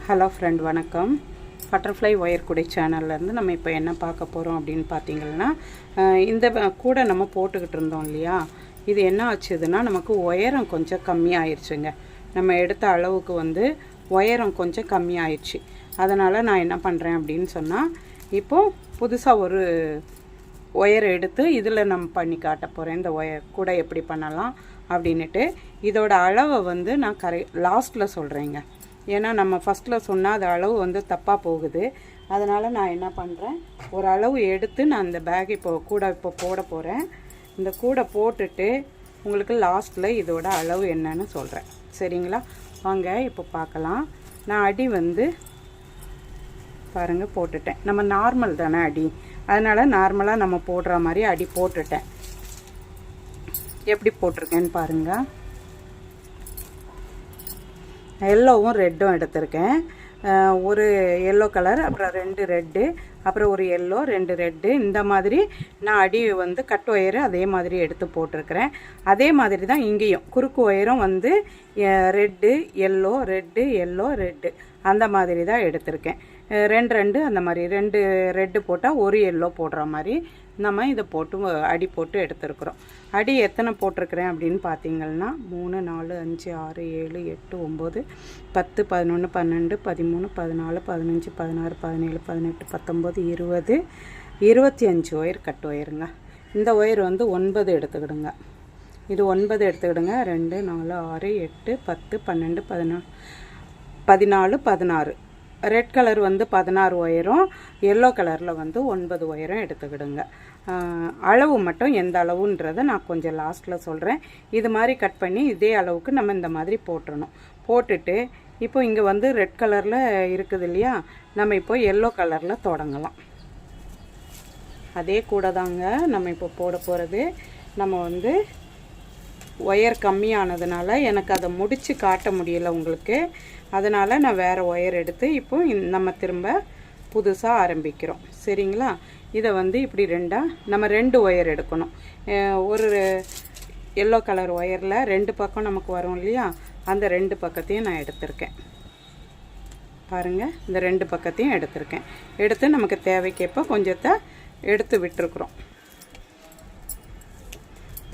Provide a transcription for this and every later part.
Hello friend, வணக்கம். Butterfly wire கூடை சேனல்லேருந்து நம்ம இப்போ என்ன பார்க்க போகிறோம் அப்படின்னு பார்த்தீங்கன்னா, இந்த கூடை நம்ம போட்டுக்கிட்டு இருந்தோம் இல்லையா, இது என்ன ஆச்சுதுன்னா நமக்கு உயரம் கொஞ்சம் கம்மியாயிருச்சுங்க. நம்ம எடுத்த அளவுக்கு வந்து உயரம் கொஞ்சம் கம்மியாயிடுச்சு. அதனால் நான் என்ன பண்ணுறேன் அப்படின்னு சொன்னால், இப்போது புதுசாக ஒரு ஒயர் எடுத்து இதில் நம்ம பண்ணி காட்ட போகிறேன். இந்த ஒயர் கூடை எப்படி பண்ணலாம் அப்படின்ட்டு இதோட அளவை வந்து நான் லாஸ்ட்டில் சொல்கிறேங்க. ஏன்னா நம்ம ஃபஸ்ட்டில் சொன்னால் அது அளவு வந்து தப்பாக போகுது. அதனால் நான் என்ன பண்ணுறேன், ஒரு அளவு எடுத்து நான் இந்த பேக் இப்போ போட போகிறேன். இந்த கூடை போட்டுட்டு உங்களுக்கு லாஸ்ட்டில் இதோட அளவு என்னன்னு சொல்கிறேன். சரிங்களா? வாங்க இப்போ பார்க்கலாம். நான் அடி வந்து பாருங்கள் போட்டுட்டேன். நம்ம நார்மல் தானே அடி, அதனால் நார்மலாக நம்ம போடுற மாதிரி அடி போட்டுட்டேன். எப்படி போட்டிருக்கேன்னு பாருங்கள். எல்லோவும் ரெட்டும் எடுத்திருக்கேன். ஒரு எல்லோ கலர், அப்புறம் 2 ரெட்டு, அப்புறம் ஒரு எல்லோ 2 ரெட்டு. இந்த மாதிரி நான் அடி வந்து கட் ஒயரு அதே மாதிரி எடுத்து போட்டிருக்கிறேன். அதே மாதிரி தான் இங்கேயும் குறுக்கு ஒயரும் வந்து red yellow red yellow red அந்த மாதிரி தான் எடுத்திருக்கேன். 2 அந்த மாதிரி 2 ரெட்டு போட்டால் ஒரு எல்லோ போடுற மாதிரி நம்ம இதை போட்டு அடி போட்டு எடுத்துருக்குறோம். அடி எத்தனை போட்டிருக்கிறேன் அப்படின்னு பார்த்தீங்கன்னா 3 4 5 6 7 8 9 10 11 12 13 14 15 16 17 18 19 20 25 ஒயர் கட் ஒயருங்க. இந்த ஒயர் வந்து 9 எடுத்துக்கிடுங்க. இது 9 எடுத்துக்கிடுங்க. 2 4 6 8 10 12 14 16. ரெட் கலர் வந்து 16 ஒயரும், எல்லோ கலரில் வந்து 9 ஒயரும் எடுத்துக்கிடுங்க. அளவு மட்டும் எந்த அளவுன்றதை நான் கொஞ்சம் லாஸ்ட்டில் சொல்கிறேன். இது மாதிரி கட் பண்ணி இதே அளவுக்கு நம்ம இந்த மாதிரி போட்டுடணும். போட்டுட்டு இப்போ இங்கே வந்து ரெட் கலரில் இருக்குது இல்லையா, நம்ம இப்போ எல்லோ கலரில் தொடங்கலாம். அதே கூட தாங்க நம்ம இப்போ போட போகிறது. நம்ம வந்து ஒயர் கம்மியானதுனால எனக்கு அதை முடித்து காட்ட முடியலை உங்களுக்கு. அதனால் நான் வேறு ஒயர் எடுத்து இப்போ நம்ம திரும்ப புதுசாக ஆரம்பிக்கிறோம். சரிங்களா? இதை வந்து இப்படி நம்ம 2 ஒயர் எடுக்கணும். ஒரு எல்லோ கலர் ஒயரில் 2 பக்கம் நமக்கு வரும் இல்லையா, அந்த 2 பக்கத்தையும் நான் எடுத்திருக்கேன். பாருங்கள், இந்த 2 பக்கத்தையும் எடுத்திருக்கேன். எடுத்து நமக்கு தேவைக்கேற்ப கொஞ்சத்தை எடுத்து விட்டுருக்குறோம்.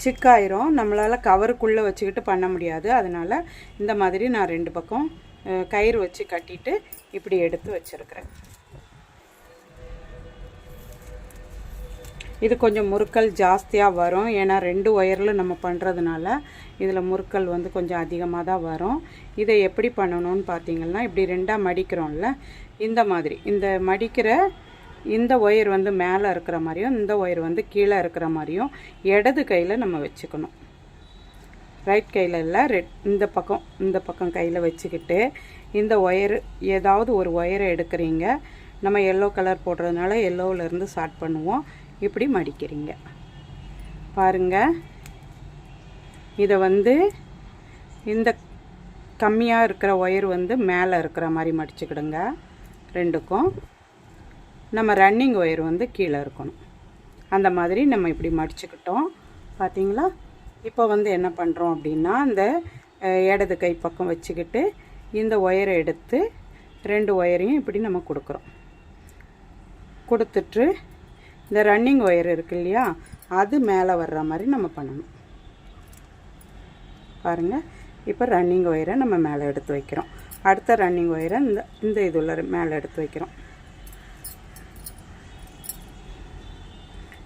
சிக்காயிரும், நம்மளால் கவருக்குள்ளே வச்சுக்கிட்டு பண்ண முடியாது. அதனால் இந்த மாதிரி நான் 2 பக்கம் கயிறு வச்சு கட்டிட்டு இப்படி எடுத்து வச்சுருக்கிறேன். இது கொஞ்சம் முறுக்கல் ஜாஸ்தியாக வரும். ஏன்னா 2 ஒயரில் நம்ம பண்ணுறதுனால இதில் முறுக்கல் வந்து கொஞ்சம் அதிகமாக தான் வரும். இதை எப்படி பண்ணணும்னு பார்த்தீங்கன்னா, இப்படி 2ஆக மடிக்கிறோம்ல, இந்த மாதிரி இந்த மடிக்கிற இந்த ஒயர் வந்து மேலே இருக்கிற மாதிரியும் இந்த ஒயர் வந்து கீழே இருக்கிற மாதிரியும் இடது கையில் நம்ம வச்சுக்கணும். ரைட் கையில் இல்லை, இந்த பக்கம் கையில் வச்சுக்கிட்டு இந்த ஒயர் ஏதாவது ஒரு ஒயரை எடுக்கிறீங்க. நம்ம எல்லோ கலர் போடுறதுனால எல்லோவிலேருந்து ஸ்டார்ட் பண்ணுவோம். இப்படி மடிக்கிறீங்க. பாருங்கள், இதை வந்து இந்த கம்மியாக இருக்கிற ஒயர் வந்து மேலே இருக்கிற மாதிரி மடிச்சுக்கிடுங்க. 2க்கும் நம்ம ரன்னிங் ஒயர் வந்து கீழே இருக்கணும். அந்த மாதிரி நம்ம இப்படி மடிச்சுக்கிட்டோம். பார்த்தீங்களா? இப்போ வந்து என்ன பண்ணுறோம் அப்படின்னா, இந்த இடது கை பக்கம் வச்சுக்கிட்டு இந்த ஒயரை எடுத்து 2 ஒயரையும் இப்படி நம்ம கொடுக்குறோம். கொடுத்துட்டு இந்த ரன்னிங் ஒயர் இருக்கு இல்லையா, அது மேலே வர்ற மாதிரி நம்ம பண்ணணும். பாருங்கள், இப்போ ரன்னிங் ஒயரை நம்ம மேலே எடுத்து வைக்கிறோம். அடுத்த ரன்னிங் ஒயரை இந்த இதில் மேலே எடுத்து வைக்கிறோம்.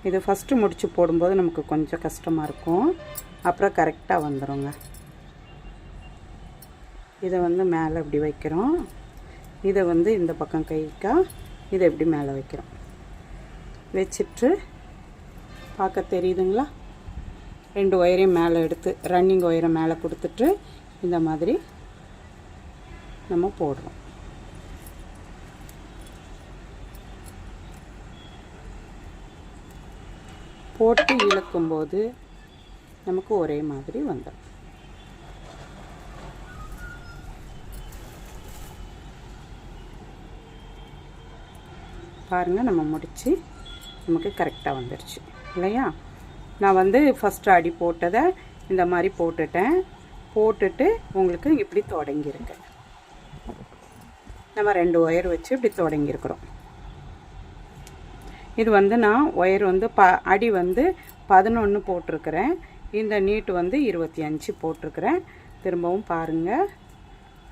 இது ஃபஸ்ட்டு முடிச்சு போடும்போது நமக்கு கொஞ்சம் கஷ்டமாக இருக்கும், அப்புறம் கரெக்டாக வந்துடுங்க. இதை வந்து மேலே இப்படி வைக்கிறோம். இதை வந்து இந்த பக்கம் கைக்கா இதை இப்படி மேலே வைக்கிறோம். வச்சுட்டு பார்க்க தெரியுதுங்களா, 2 ஒயரையும் மேலே எடுத்து ரன்னிங் ஒயரை மேலே கொடுத்துட்டு இந்த மாதிரி நம்ம போடுறோம். போட்டு இழுக்கும்போது நமக்கு ஒரே மாதிரி வந்துடும். பாருங்கள், நம்ம முடித்து நமக்கு கரெக்டாக வந்துடுச்சு இல்லையா? நான் வந்து ஃபஸ்ட்டு அடி போட்டதை இந்த மாதிரி போட்டுட்டேன். போட்டுட்டு உங்களுக்கு இப்படி தொடங்கியிருக்கேன். நம்ம 2 ஒயர் வச்சு இப்படி தொடங்கியிருக்கிறோம். இது வந்து நான் ஒயர் வந்து அடி வந்து 11 போட்டிருக்கிறேன். இந்த நீட்டு வந்து 25 போட்டிருக்கிறேன். திரும்பவும் பாருங்கள்.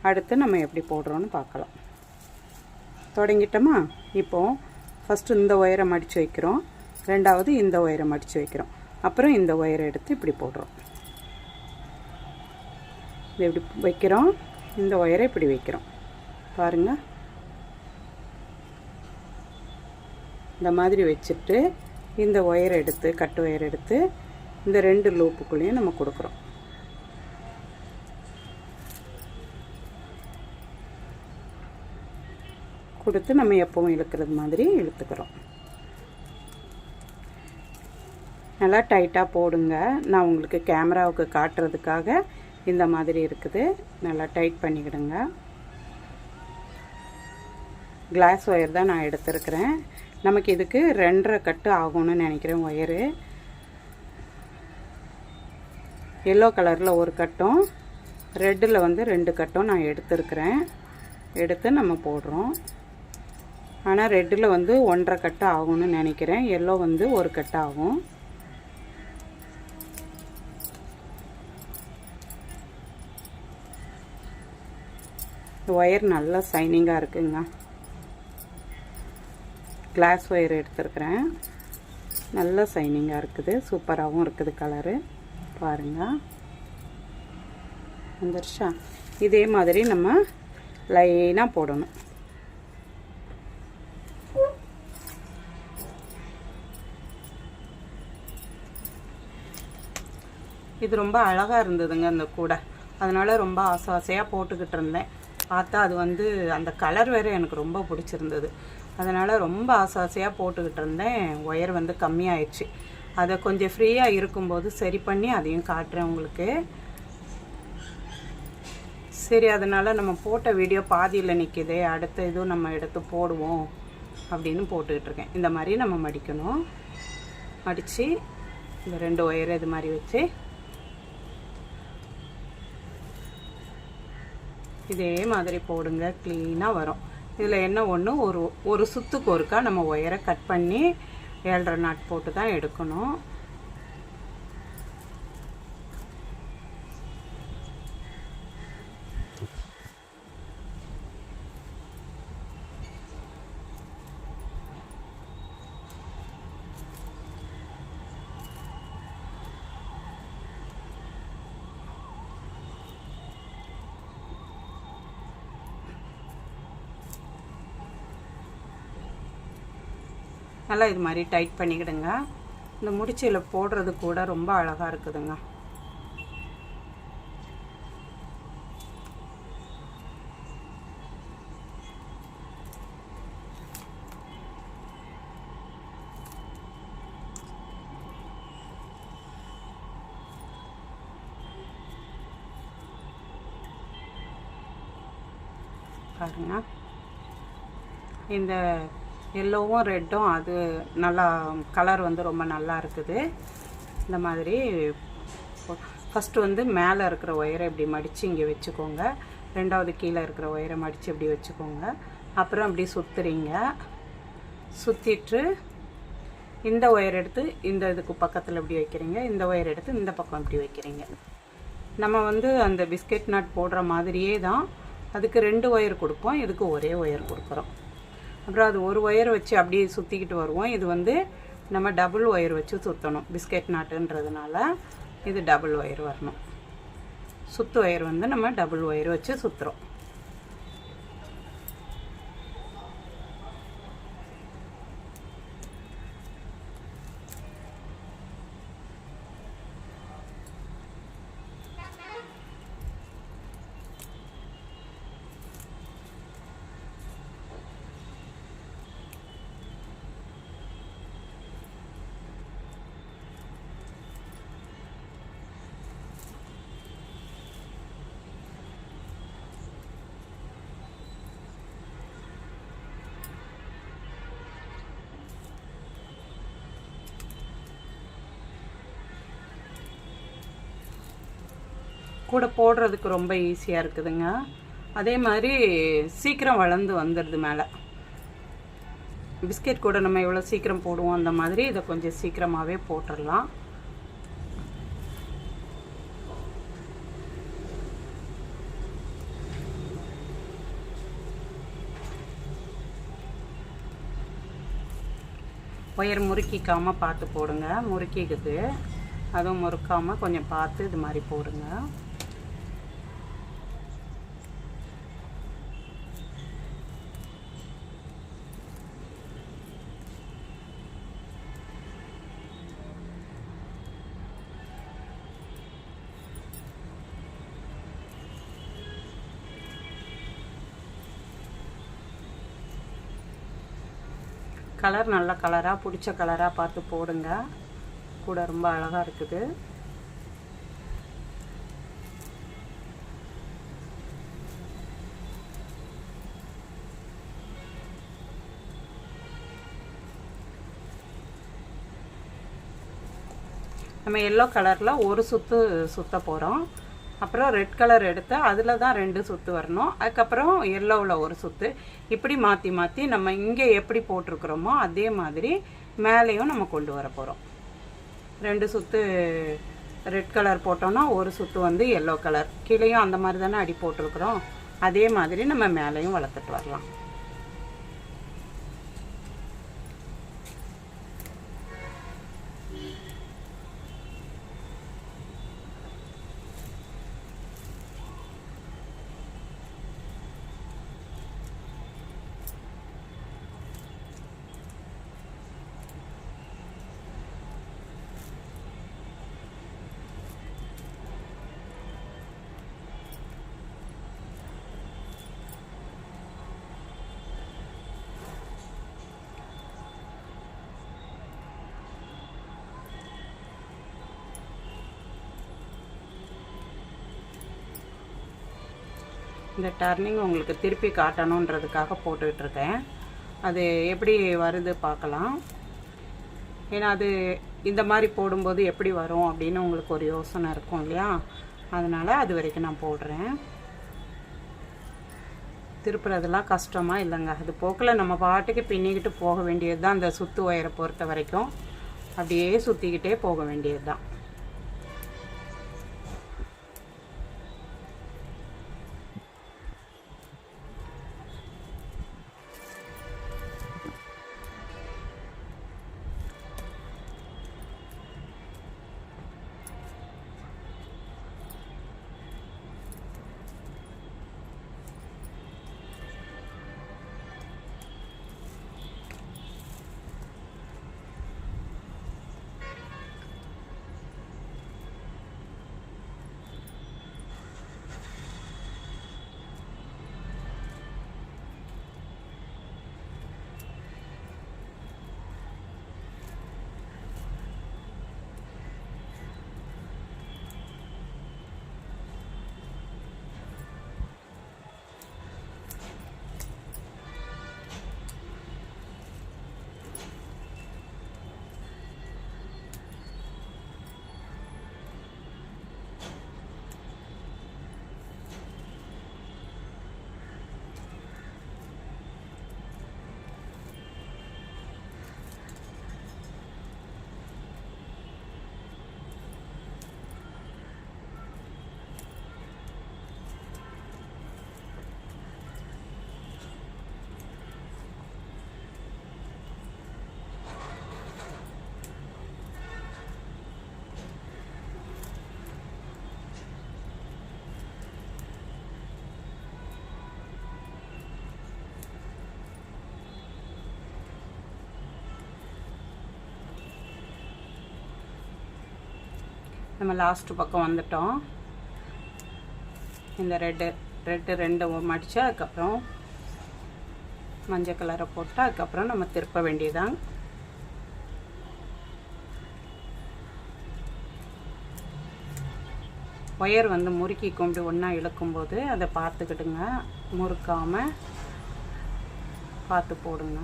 அடுத்து நம்ம எப்படி போடுறோன்னு பார்க்கலாம். தொடங்கிட்டோமா? இப்போது ஃபஸ்ட்டு இந்த ஒயரை மடித்து வைக்கிறோம், ரெண்டாவது இந்த ஒயரை மடித்து வைக்கிறோம், அப்புறம் இந்த ஒயரை எடுத்து இப்படி போடுறோம். இது இப்படி வைக்கிறோம், இந்த ஒயரை இப்படி வைக்கிறோம். பாருங்கள், இந்த மாதிரி வச்சுட்டு இந்த ஒயரை எடுத்து கட்டு ஒயர் எடுத்து இந்த 2 லூப்புக்குள்ளேயும் நம்ம கொடுக்குறோம். கொடுத்து நம்ம எப்பவும் இழுக்கிறது மாதிரி இழுத்துக்கிறோம். நல்லா டைட்டாக போடுங்க. நான் உங்களுக்கு கேமராவுக்கு காட்டுறதுக்காக இந்த மாதிரி இருக்குது. நல்லா டைட் பண்ணிக்கிடுங்க. கிளாஸ் ஒயர் தான் நான் எடுத்துருக்கிறேன். நமக்கு இதுக்கு 2.5 கட்டு ஆகும்னு நினைக்கிறேன் ஒயரு. எல்லோ கலரில் 1 கட்டும், ரெட்டில் வந்து 2 கட்டும் நான் எடுத்துருக்கிறேன். எடுத்து நம்ம போடுறோம். ஆனால் ரெட்டில் வந்து 1.5 கட்டு ஆகும்னு நினைக்கிறேன். எல்லோ வந்து 1 கட்டு ஆகும். ஒயர் நல்லா சைனிங்காக இருக்குங்க. கிளாஸ் ஒயர் எடுத்துருக்கிறேன். நல்லா சைனிங்காக இருக்குது, சூப்பராகவும் இருக்குது கலரு. பாருங்கள், வந்துருச்சா? இதே மாதிரி நம்ம லைனாக போடணும். இது ரொம்ப அழகாக இருந்ததுங்க அந்த கூடை. அதனால் ரொம்ப ஆசையாக போட்டுக்கிட்டு இருந்தேன். பார்த்தா அது வந்து அந்த கலர் வேறு எனக்கு ரொம்ப பிடிச்சிருந்தது. அதனால் ரொம்ப ஆசையாக போட்டுக்கிட்டு இருந்தேன். ஒயர் வந்து கம்மியாயிடுச்சு. அதை கொஞ்சம் ஃப்ரீயாக இருக்கும்போது சரி பண்ணி அதையும் காட்டுறேன் உங்களுக்கு. சரி, அதனால் நம்ம போட்ட வீடியோ பாதியில் நிற்கிதே, அடுத்த இதுவும் நம்ம எடுத்து போடுவோம் அப்படின்னு போட்டுக்கிட்டு இருக்கேன். இந்த மாதிரி நம்ம மடிக்கணும். மடித்து இந்த 2 ஒயர் இது மாதிரி வச்சு இதே மாதிரி போடுங்க. க்ளீனாக வரும். இதில் என்ன ஒன்று, ஒரு சுற்றுக்கு ஒருக்கா நம்ம ஒயரை கட் பண்ணி 7.5 நாட் போட்டு தான் எடுக்கணும். நல்லா இது மாதிரி டைட் பண்ணிக்கிடுங்க. இந்த முடிச்சியில் போடுறது கூட ரொம்ப அழகாக இருக்குதுங்க. பாருங்க, இந்த எல்லோவும் ரெட்டும் அது நல்லா கலர் வந்து ரொம்ப நல்லா இருக்குது. இந்த மாதிரி ஃபஸ்ட்டு வந்து மேலே இருக்கிற ஒயரை இப்படி மடித்து இங்கே வச்சுக்கோங்க. ரெண்டாவது கீழே இருக்கிற ஒயரை மடித்து இப்படி வச்சுக்கோங்க. அப்புறம் அப்படி சுற்றுறீங்க. சுற்றிட்டு இந்த ஒயர் எடுத்து இந்த இதுக்கு பக்கத்தில் இப்படி வைக்கிறீங்க. இந்த ஒயர் எடுத்து இந்த பக்கம் இப்படி வைக்கிறீங்க. நம்ம வந்து அந்த பிஸ்கெட் நட் போடுற மாதிரியே தான். அதுக்கு 2 ஒயர் கொடுப்போம், இதுக்கு ஒரே ஒயர் கொடுக்குறோம். அப்புறம் அது ஒரு ஒயர் வச்சு அப்படியே சுற்றிக்கிட்டு வருவோம். இது வந்து நம்ம டபுள் ஒயர் வச்சு சுற்றணும். பிஸ்கெட் நாட்டுன்றதுனால இது டபுள் ஒயர் வரணும். சுத்து ஒயர் வந்து நம்ம டபுள் ஒயர் வச்சு சுற்றுறோம். கூட போடுறதுக்கு ரொம்ப ஈஸியாக இருக்குதுங்க. அதே மாதிரி சீக்கிரம் வளர்ந்து வந்துடுது மேலே. பிஸ்கெட் கூட நம்ம எவ்வளோ சீக்கிரம் போடுவோம் அந்த மாதிரி இதை கொஞ்சம் சீக்கிரமாகவே போட்டுடலாம். ஒயர் முறுக்கிக்காமல் பார்த்து போடுங்க. முறுக்கிக்குது, அதுவும் முறுக்காமல் கொஞ்சம் பார்த்து இது மாதிரி போடுங்க. கலர் நல்ல கலராக பிடிச்ச கலராக பார்த்து போடுங்க. கூட ரொம்ப அழகாக இருக்குது. நம்ம எல்லோ கலரில் ஒரு சுற்று சுற்ற போகிறோம். அப்புறம் ரெட் கலர் எடுத்து அதில் தான் 2 சுற்று வரணும். அதுக்கப்புறம் எல்லோவில் ஒரு சுற்று, இப்படி மாற்றி மாற்றி நம்ம இங்கே எப்படி போட்டிருக்கிறோமோ அதே மாதிரி மேலேயும் நம்ம கொண்டு வர போகிறோம். 2 சுற்று ரெட் கலர் போட்டோன்னா ஒரு சுற்று வந்து எல்லோ கலர். கீழேயும் அந்த மாதிரி தானே அடி போட்டிருக்கிறோம், அதே மாதிரி நம்ம மேலேயும் வளர்த்துட்டு வரலாம். இந்த டர்னிங் உங்களுக்கு திருப்பி காட்டணுன்றதுக்காக போட்டுக்கிட்டுருக்கேன். அது எப்படி வருது பார்க்கலாம். ஏன்னா அது இந்த மாதிரி போடும்போது எப்படி வரும் அப்படின்னு உங்களுக்கு ஒரு யோசனை இருக்கும் இல்லையா, அதனால் அது வரைக்கும் நான் போடுறேன். திருப்புறதெல்லாம் கஷ்டமாக இல்லைங்க, அது போக்கில் நம்ம பாட்டுக்கு பின்னிக்கிட்டு போக வேண்டியது தான். அந்த சுற்று ஒயரை பொறுத்த வரைக்கும் அப்படியே சுற்றிக்கிட்டே போக வேண்டியது தான். நம்ம லாஸ்ட் பக்கம் வந்துட்டோம். இந்த ரெட்டு 2 மடித்து அதுக்கப்புறம் மஞ்சள் கலரை போட்டு அதுக்கப்புறம் நம்ம திருப்ப வேண்டியதான். ஒயர் வந்து முறுக்கி கொண்டு ஒன்றா இழுக்கும்போது அதை பார்த்துக்கிட்டுங்க, முறுக்காமல் பார்த்து போடுங்க.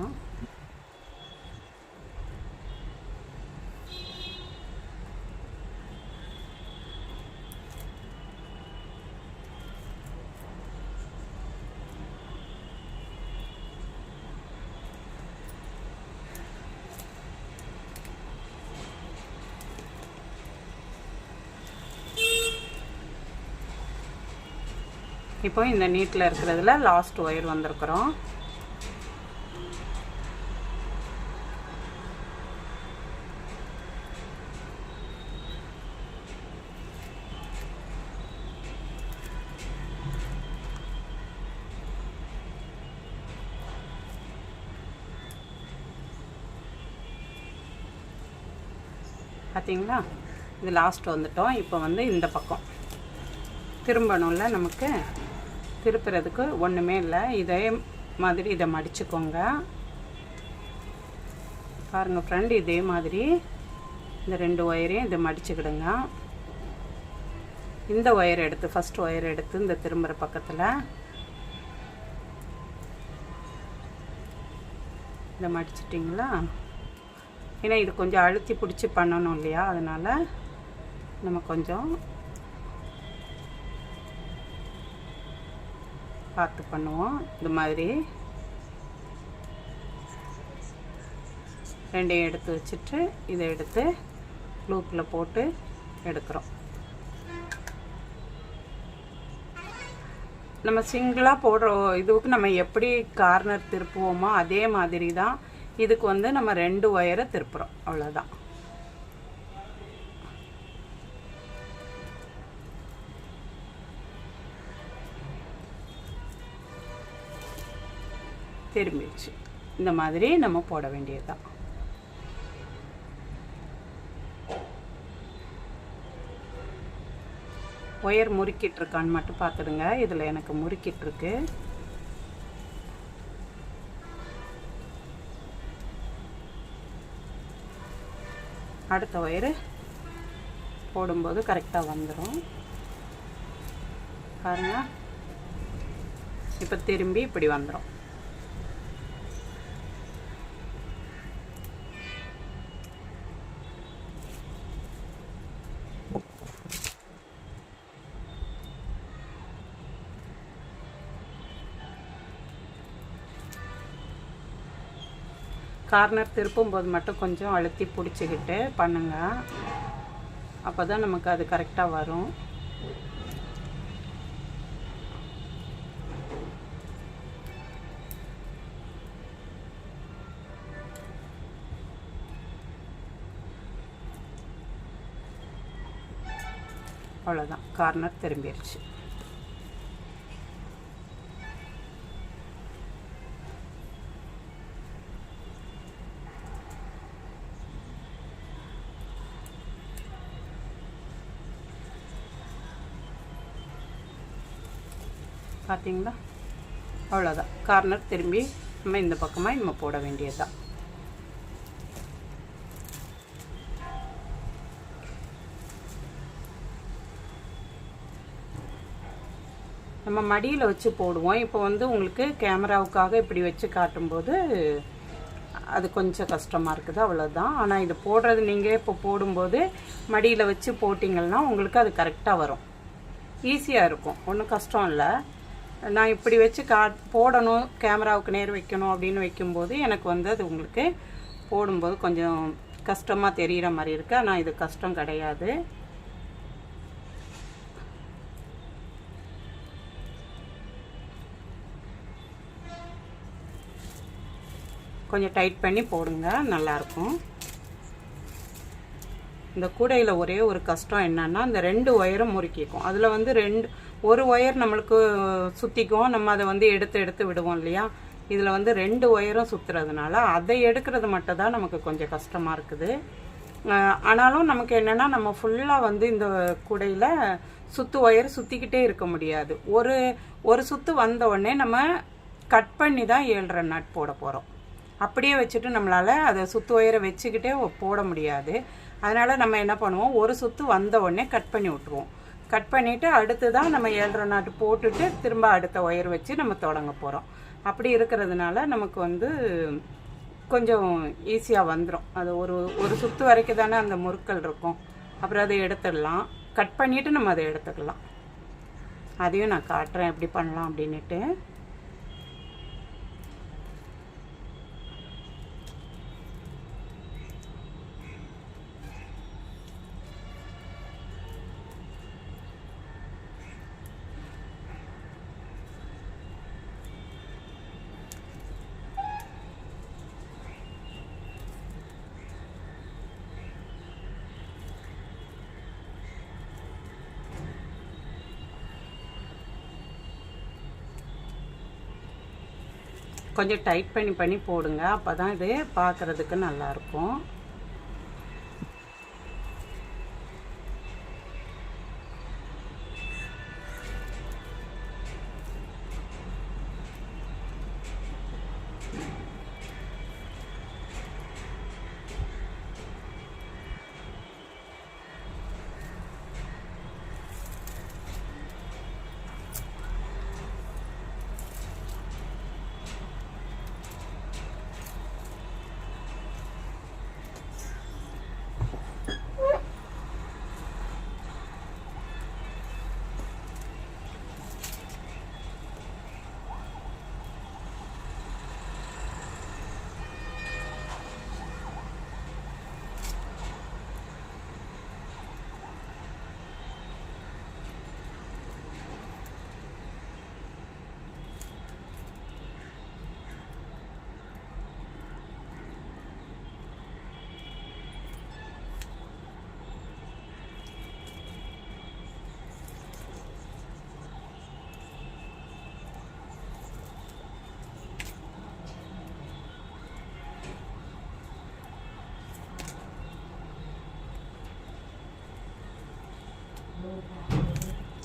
இப்போ இந்த நீட்டில் இருக்கிறதுல லாஸ்ட் ஒயர் வந்திருக்கிறோம். பார்த்தீங்களா, இது லாஸ்ட் வந்துட்டோம். இப்போ வந்து இந்த பக்கம் திரும்பணும்ல, நமக்கு திருப்புறதுக்கு ஒன்றுமே இல்லை. இதே மாதிரி இதை மடிச்சுக்கோங்க. பாருங்கள் ஃப்ரெண்ட், இதே மாதிரி இந்த 2 ஒயரையும் இதை மடிச்சுக்கிடுங்க. இந்த ஒயர் எடுத்து ஃபஸ்ட் ஒயர் எடுத்து இந்த திரும்புகிற பக்கத்தில் இதை மடிச்சிட்டிங்களா? ஏன்னா இது கொஞ்சம் அழுத்தி பிடிச்சி பண்ணணும் இல்லையா, அதனால் நம்ம கொஞ்சம் பார்த்து பண்ணுவோம். இது மாதிரி 2ஐயும் எடுத்து வச்சுட்டு இதை எடுத்து லூப்பில் போட்டு எடுக்கிறோம். நம்ம சிங்கிளாக போடுற இதுக்கு நம்ம எப்படி கார்னர் திருப்புவோமோ அதே மாதிரி தான் இதுக்கு வந்து நம்ம 2 ஒயரை திருப்புறோம், அவ்வளோதான். திரும்பிடுச்சு. இந்த மாதிரி நம்ம போட வேண்டியதுதான். ஒயர் முறுக்கிட்டு இருக்கான்னு மட்டும் பார்த்துடுங்க. இதில் எனக்கு முறுக்கிட்டு இருக்கு. அடுத்த ஒயரு போடும்போது கரெக்டாக வந்துடும். பாருங்க, இப்போ திரும்பி இப்படி வந்துடும். கார்னர் திருப்பும்போது மட்டும் கொஞ்சம் அழுத்தி பிடிச்சிக்கிட்டு பண்ணுங்கள். அப்போ தான் நமக்கு அது கரெக்டாக வரும். அவ்வளோதான், கார்னர் திரும்பிடுச்சு. பார்த்தீங்களா, அவ்வளோதான். கார்னர் திரும்பி நம்ம இந்த பக்கமாக நம்ம போட வேண்டியதுதான். நம்ம மடியில் வச்சு போடுவோம். இப்போ வந்து உங்களுக்கு கேமராவுக்காக இப்படி வச்சு காட்டும்போது அது கொஞ்சம் கஷ்டமாக இருக்குது, அவ்வளோதான். ஆனால் இது போடுறது நீங்கள் இப்போ போடும்போது மடியில் வச்சு போட்டிங்கன்னா உங்களுக்கு அது கரெக்டாக வரும். ஈஸியாக இருக்கும், ஒன்றும் கஷ்டம் இல்லை. நான் இப்படி வச்சு போடணும், கேமராவுக்கு நேர் வைக்கணும் அப்படின்னு வைக்கும்போது எனக்கு வந்து அது உங்களுக்கு போடும்போது கொஞ்சம் கஷ்டமாக தெரிகிற மாதிரி இருக்குது. ஆனால் இது கஷ்டம் கிடையாது. கொஞ்சம் டைட் பண்ணி போடுங்க, நல்லாயிருக்கும். இந்த கூடையில் ஒரே ஒரு கஷ்டம் என்னன்னா, இந்த 2 ஒயரும் முறுக்கிக்கும். அதில் வந்து ஒரு ஒயர் நம்மளுக்கு சுற்றிக்கும், நம்ம அதை வந்து எடுத்து விடுவோம் இல்லையா. இதில் வந்து 2 ஒயரும் சுற்றுறதுனால அதை எடுக்கிறது மட்டும் தான் நமக்கு கொஞ்சம் கஷ்டமாக இருக்குது. ஆனாலும் நமக்கு என்னென்னா, நம்ம ஃபுல்லாக வந்து இந்த கூடையில் ஒயர் சுற்றிக்கிட்டே இருக்க முடியாது. ஒரு சுற்று வந்த உடனே நம்ம கட் பண்ணி தான் 7.5 நட் போட போகிறோம். அப்படியே வச்சுட்டு நம்மளால் அதை ஒயரை வச்சுக்கிட்டே போட முடியாது. அதனால் நம்ம என்ன பண்ணுவோம், ஒரு சுற்று வந்த உடனே கட் பண்ணி விட்ருவோம். கட் பண்ணிவிட்டு அடுத்து தான் நம்ம 7.5 நாட்டு போட்டுட்டு திரும்ப அடுத்த ஒயர் வச்சு நம்ம தொடங்க போகிறோம். அப்படி இருக்கிறதுனால நமக்கு வந்து கொஞ்சம் ஈஸியாக வந்துடும். அது ஒரு சுற்று வரைக்கும் தானே அந்த முறுக்கள் இருக்கும். அப்புறம் அதை எடுத்துடலாம், கட் பண்ணிவிட்டு நம்ம அதை எடுத்துக்கலாம். அதையும் நான் காட்டுறேன் எப்படி பண்ணலாம் அப்படின்ட்டு. கொஞ்சம் டைட் பண்ணி போடுங்க. அப்போ தான் இது பார்க்குறதுக்கு நல்லாயிருக்கும்.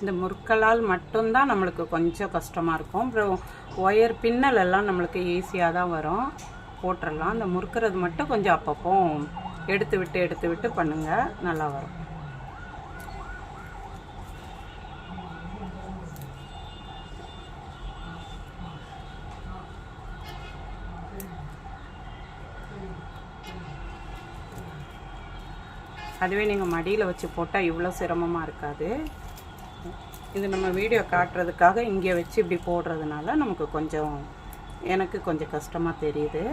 இந்த முறுக்களால் மட்டும்தான் நம்மளுக்கு கொஞ்சம் கஷ்டமாக இருக்கும். அப்புறம் ஒயர் பின்னல் எல்லாம் நம்மளுக்கு ஈஸியாக தான் வரும், போட்டுடலாம். இந்த முறுக்கிறது மட்டும் கொஞ்சம் அப்பப்போ எடுத்து விட்டு பண்ணுங்கள், நல்லா வரும். அதுவே நீங்கள் மடியில் வச்சு போட்டால் இவ்வளோ சிரமமாக இருக்காது. இது நம்ம வீடியோ காட்டுறதுக்காக இங்கே வச்சு இப்படி போடுறதுனால நமக்கு எனக்கு கொஞ்சம் கஷ்டமாக தெரியுது.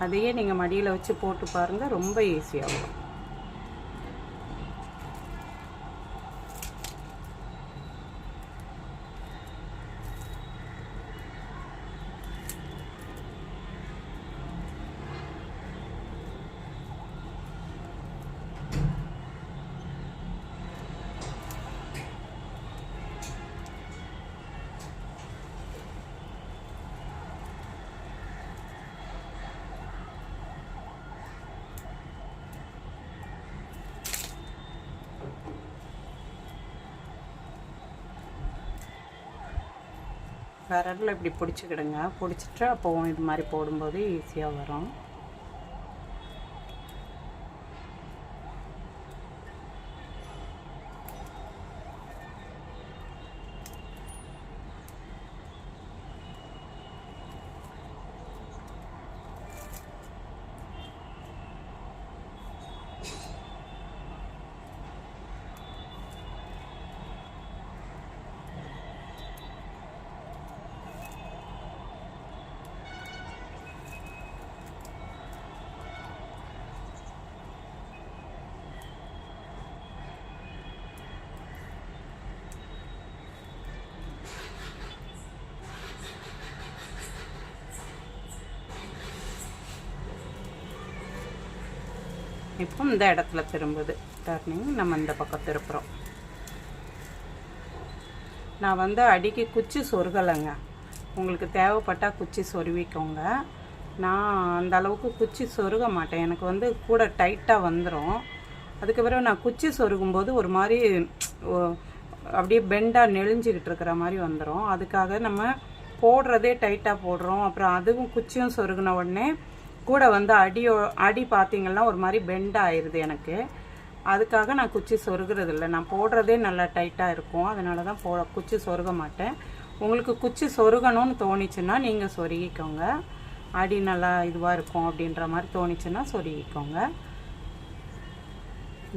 அதையே நீங்கள் மடியில் வச்சு போட்டு பாருங்கள், ரொம்ப ஈஸியாக வரும். விரலில் இப்படி பிடிச்சிக்கிடுங்க, பிடிச்சிட்டு அப்போ இது மாதிரி போடும்போது ஈஸியாக வரும். இப்போ இந்த இடத்துல திரும்புது டர்னிங், நம்ம இந்த பக்கம் திருப்புறோம். நான் அடிக்கு குச்சி சொருகலைங்க, உங்களுக்கு தேவைப்பட்டால் குச்சி சொருவிக்கோங்க. நான் அந்த அளவுக்கு குச்சி சொருக மாட்டேன், எனக்கு கூட டைட்டாக வந்துடும். அதுக்கப்புறம் நான் குச்சி சொருகும்போது ஒரு மாதிரி அப்படியே பெண்டாக நெளிஞ்சிக்கிட்டு இருக்கிற மாதிரி வந்துடும். அதுக்காக நம்ம போடுறதே டைட்டாக போடுறோம். அப்புறம் அதுவும் குச்சியும் சொருகின உடனே கூட அடி பார்த்திங்கன்னா ஒரு மாதிரி பெண்ட் ஆயிடுது எனக்கு. அதுக்காக நான் குச்சி சொருகிறது இல்லை, நான் போடுறதே நல்லா டைட்டாக இருக்கும். அதனால தான் குச்சி சொருக மாட்டேன். உங்களுக்கு குச்சி சொருகணும்னு தோணிச்சுன்னா நீங்கள் சொருகிக்கோங்க, அடி நல்லா இதுவாக இருக்கும் அப்படின்ற மாதிரி தோணிச்சுன்னா சொருகிக்கோங்க.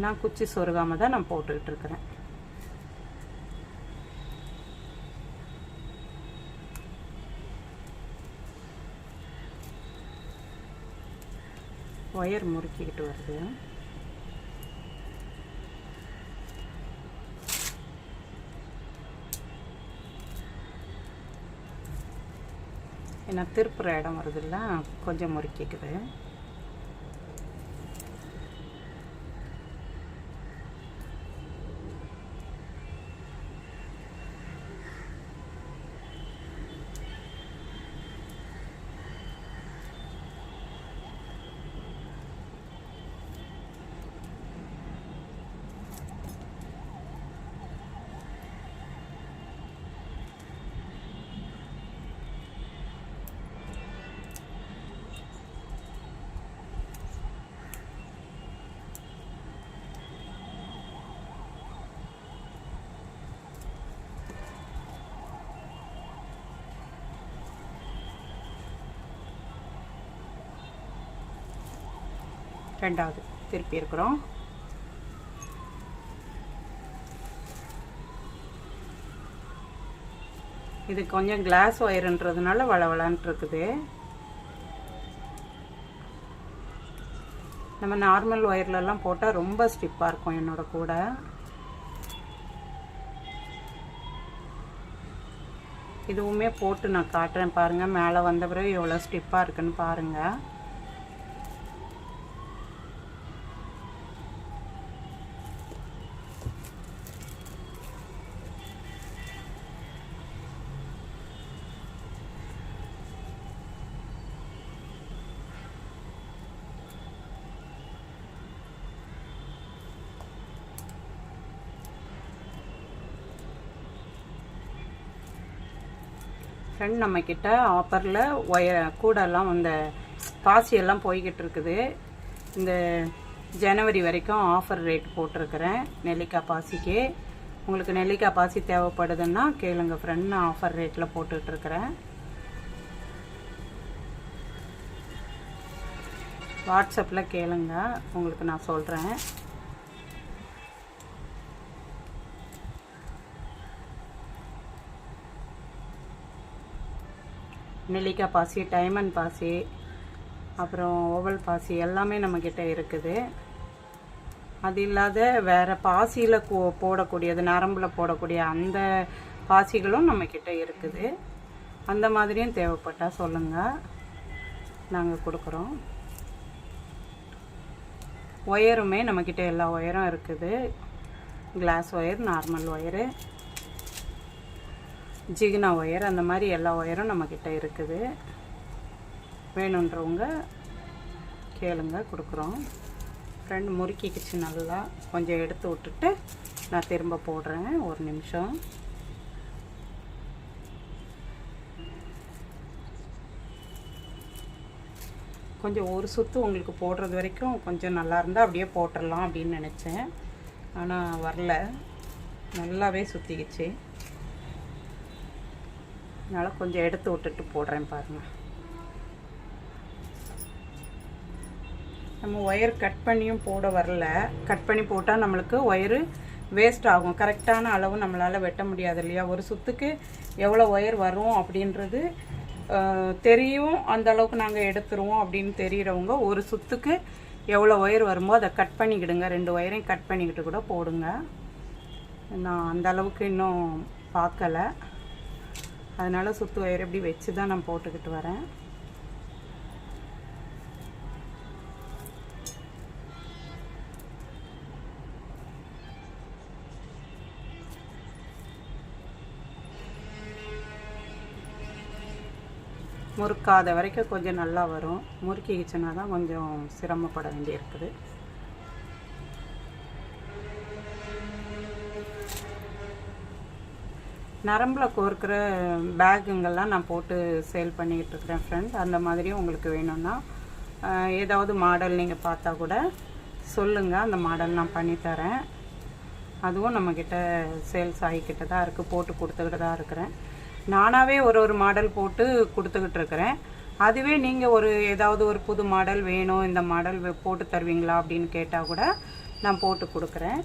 நான் குச்சி சொருகாமல் தான் நான் போட்டுக்கிட்டு இருக்கிறேன். ஒயர் முறுக்கிக்கிட்டு வருது. ஏன்னா திருப்புற இடம் வருதுல்ல, கொஞ்சம் முறுக்கிக்குது. ரெண்டாவது திருப்பி இருக்கிறோம். இது கொஞ்சம் கிளாஸ் ஒயர்ன்றதுனால வளவளான்ட்டு இருக்குது. நம்ம நார்மல் ஒயர்லலாம் போட்டால் ரொம்ப ஸ்டிப்பாக இருக்கும் என்னோட கூட. இதுவுமே போட்டு நான் காட்டுறேன் பாருங்கள். மேலே வந்த பிறகு எவ்வளோ ஸ்டிப்பாக இருக்குன்னு பாருங்கள். ஃப்ரெண்ட், நம்மக்கிட்ட ஆஃபரில் கூடெல்லாம் இந்த பாசியெல்லாம் போய்கிட்டு இருக்குது. இந்த ஜனவரி வரைக்கும் ஆஃபர் ரேட் போட்டிருக்கிறேன் நெல்லிக்காய் பாசிக்கு. உங்களுக்கு நெல்லிக்காய் பாசி தேவைப்படுதுன்னா கேளுங்க ஃப்ரெண்ட், நான் ஆஃபர் ரேட்டில் போட்டுட்ருக்கிறேன். வாட்ஸ்அப்பில் கேளுங்க, உங்களுக்கு நான் சொல்கிறேன். நெல்லிக்காய் பாசி, டைமண்ட் பாசி, அப்புறம் ஓவல் பாசி எல்லாமே நம்மக்கிட்ட இருக்குது. அது இல்லாத வேறு பாசியில் போடக்கூடியது, நரம்பில் போடக்கூடிய அந்த பாசிகளும் நம்மக்கிட்ட இருக்குது. அந்த மாதிரியும் தேவைப்பட்டால் சொல்லுங்கள், நாங்கள் கொடுக்குறோம். ஒயருமே நம்மக்கிட்ட எல்லா ஒயரும் இருக்குது. கிளாஸ் ஒயர், நார்மல் ஒயரு, ஜிகினா ஒயர், அந்த மாதிரி எல்லா ஒயரும் நம்மக்கிட்ட இருக்குது. வேணுன்றவங்க கேளுங்க, கொடுக்குறோம். ஃப்ரெண்ட், முறுக்கிக்கிச்சு நல்லா. கொஞ்சம் எடுத்து விட்டுட்டு நான் திரும்ப போடுறேன். ஒரு நிமிஷம். கொஞ்சம் ஒரு சுற்று உங்களுக்கு போடுறது வரைக்கும் கொஞ்சம் நல்லா இருந்தால் அப்படியே போட்டுடலாம் அப்படின்னு நினச்சேன். ஆனால் வரல, நல்லாவே சுற்றிக்கிச்சு. அதனால் கொஞ்சம் எடுத்து விட்டுட்டு போடுறேன் பாருங்கள். நம்ம ஒயர் கட் பண்ணியும் போட வரல. கட் பண்ணி போட்டால் நம்மளுக்கு ஒயரு வேஸ்ட் ஆகும். கரெக்டான அளவு நம்மளால் வெட்ட முடியாது இல்லையா. ஒரு சுற்றுக்கு எவ்வளோ ஒயர் வரும் அப்படின்றது தெரியும். அந்த அளவுக்கு நாங்கள் எடுத்துருவோம் அப்படின்னு தெரிகிறவங்க ஒரு சுற்றுக்கு எவ்வளோ ஒயர் வருமோ அதை கட் பண்ணிக்கிடுங்க. 2 ஒயரையும் கட் பண்ணிக்கிட்டு கூட போடுங்க. நான் அந்த அளவுக்கு இன்னும் பார்க்கலை. அதனால் சுற்று ஒயர் எப்படி வச்சு தான் நான் போட்டுக்கிட்டு வரேன். முறுக்காத வரைக்கும் கொஞ்சம் நல்லா வரும். முறுக்கிக்கிச்சுன்னா தான் கொஞ்சம் சிரமப்பட வேண்டியிருக்குது. நரம்பில் கோர்க்கிற பேக்குங்கள்லாம் நான் போட்டு சேல் பண்ணிக்கிட்டு இருக்கிறேன் ஃப்ரெண்ட். அந்த மாதிரியும் உங்களுக்கு வேணும்னா ஏதாவது மாடல் நீங்கள் பார்த்தா கூட சொல்லுங்கள், அந்த மாடல் நான் பண்ணித்தரேன். அதுவும் நம்மக்கிட்ட சேல்ஸ் ஆகிக்கிட்டு தான் இருக்குது, போட்டு கொடுத்துக்கிட்டு தான் இருக்கிறேன். நானாகவே ஒரு மாடல் போட்டு கொடுத்துக்கிட்டு இருக்கிறேன். அதுவே நீங்கள் ஏதாவது ஒரு புது மாடல் வேணும், இந்த மாடல் போட்டு தருவீங்களா அப்படின்னு கேட்டால் கூட நான் போட்டு கொடுக்குறேன்.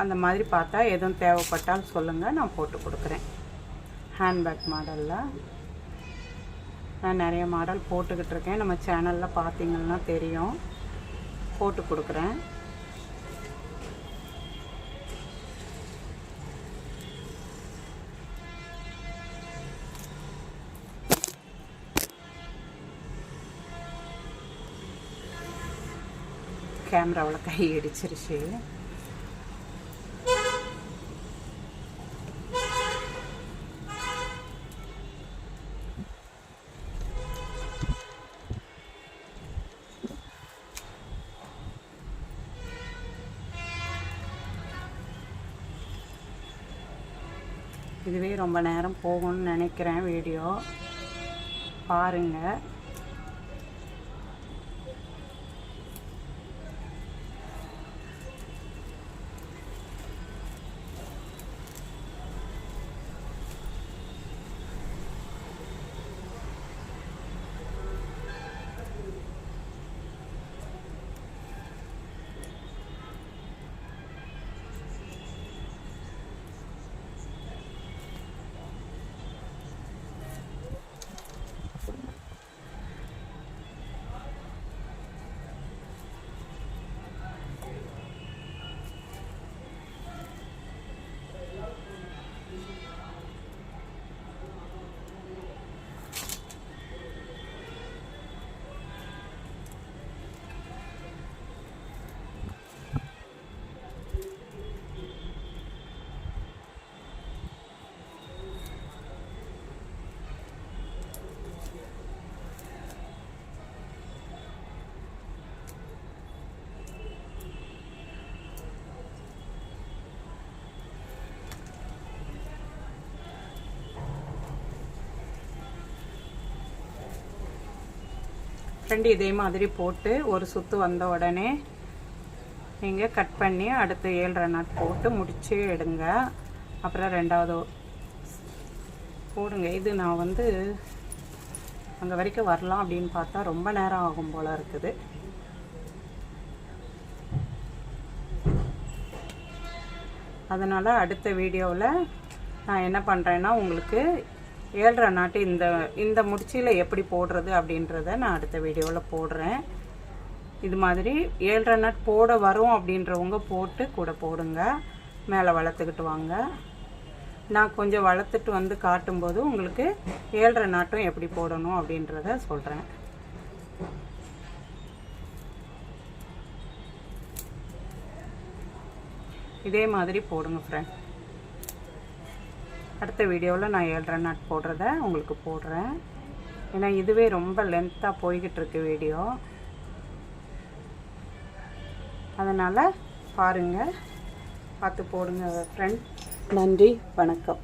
அந்த மாதிரி பார்த்தா எதுவும் தேவைப்பட்டால் சொல்லுங்கள், நான் போட்டு கொடுக்குறேன். ஹேண்ட்பேக் மாடலில் நான் நிறைய மாடல் போட்டுக்கிட்டு இருக்கேன். நம்ம சேனலில் பார்த்தீங்கன்னா தெரியும், போட்டு கொடுக்குறேன். கேமராவில் கை இடிச்சிருச்சு. இதுவே ரொம்ப நேரம் போகும்னு நினைக்கிறேன். வீடியோ பாருங்கள். ஃப்ரெண்டு இதே மாதிரி போட்டு ஒரு சுற்று வந்த உடனே நீங்கள் கட் பண்ணி அடுத்து 7.5 நாட் போட்டு முடிச்சு எடுங்க. அப்புறம் ரெண்டாவது போடுங்க. இது நான் வந்து அங்கே வரைக்கும் வரலாம் அப்படின்னு பார்த்தா ரொம்ப நேரம் ஆகும் போல் இருக்குது. அதனால் அடுத்த வீடியோவில் நான் என்ன பண்ணுறேன்னா உங்களுக்கு 7.5 நாட்டு இந்த முடிச்சியில் எப்படி போடுறது அப்படின்றத நான் அடுத்த வீடியோவில் போடுறேன். இது மாதிரி 7.5 நாட் போட வரும் அப்படின்றவங்க போட்டு கூட போடுங்க. மேலே வளர்த்துக்கிட்டு வாங்க. நான் கொஞ்சம் வளர்த்துட்டு வந்து காட்டும்போது உங்களுக்கு 7.5 நாட்டும் எப்படி போடணும் அப்படின்றத சொல்கிறேன். இதே மாதிரி போடுங்க ஃப்ரெண்ட். அடுத்த வீடியோவில் நான் 7.5 நாட் போடுறத உங்களுக்கு போடுறேன். ஏன்னா இதுவே ரொம்ப லென்த்தாக போய்கிட்டு இருக்கு வீடியோ. அதனால் பாருங்கள், பார்த்து போடுங்க ஃப்ரெண்ட். நன்றி, வணக்கம்.